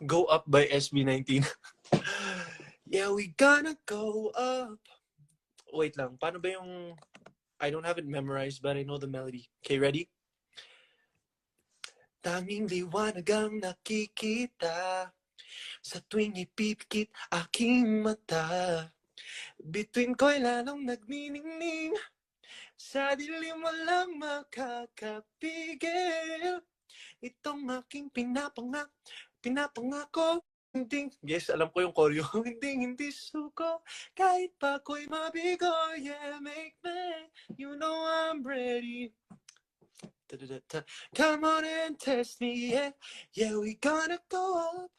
Go Up by SB19. Yeah, we gonna go up. Wait lang, paano ba yung... I don't have it memorized, but I know the melody. Okay, ready? Tanging liwanag ang nakikita sa tuwing ipipikit aking mata. Bituin ko'y lalong nagniningning, sa dilim walang makakapigil. Itong aking pinapangako. Yes, alam ko yung choreo. Hindi suko, kahit pa ko'y mabigo. Yeah, make me, you know I'm ready. Come on and test me, yeah. Yeah, we gonna go up.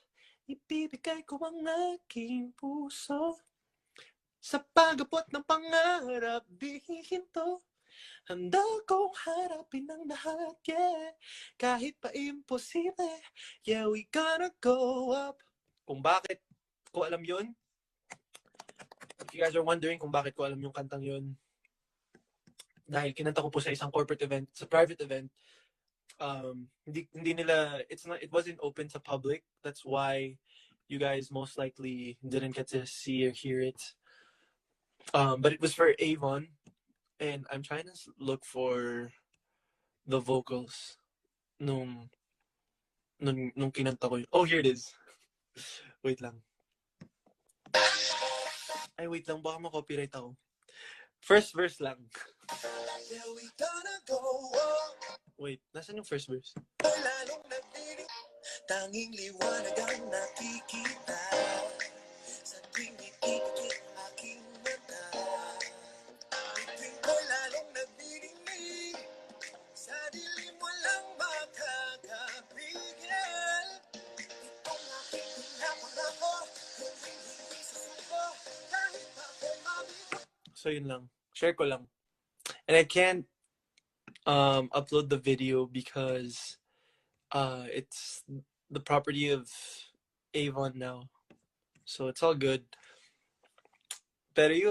Ibibigay ko ang aking puso sa pag-abot ng pangarap, di hihinto. Handa kong harapin ang lahat, yeah. Kahit pa imposible, yeah, we gonna go up. Kung bakit ko alam yun, if you guys are wondering kung bakit ko alam yung kantang yun, dahil kinanta ko po sa isang corporate event, sa private event. Hindi nila, it wasn't open to public. That's why you guys most likely didn't get to see or hear it. But it was for Avon, and I'm trying to look for the vocals nung kinanta ko yun. Oh, here it is. Wait lang. Ay, wait lang. Baka ma-copyright ako. First verse lang. Yeah, we gonna go up. Wait, nasan yung first verse? Tanging liwanag ang nakikita sa tuwing ipipikit aking mata. Bituin ko'y lalong nagniningning, sa dilim walang makakapigil. Itong aking pinapangako, hindi susuko, kahit pa ko'y mabigo. So yun lang. Share ko lang. And I can't upload the video because it's the property of Avon now. So it's all good. Pero yun.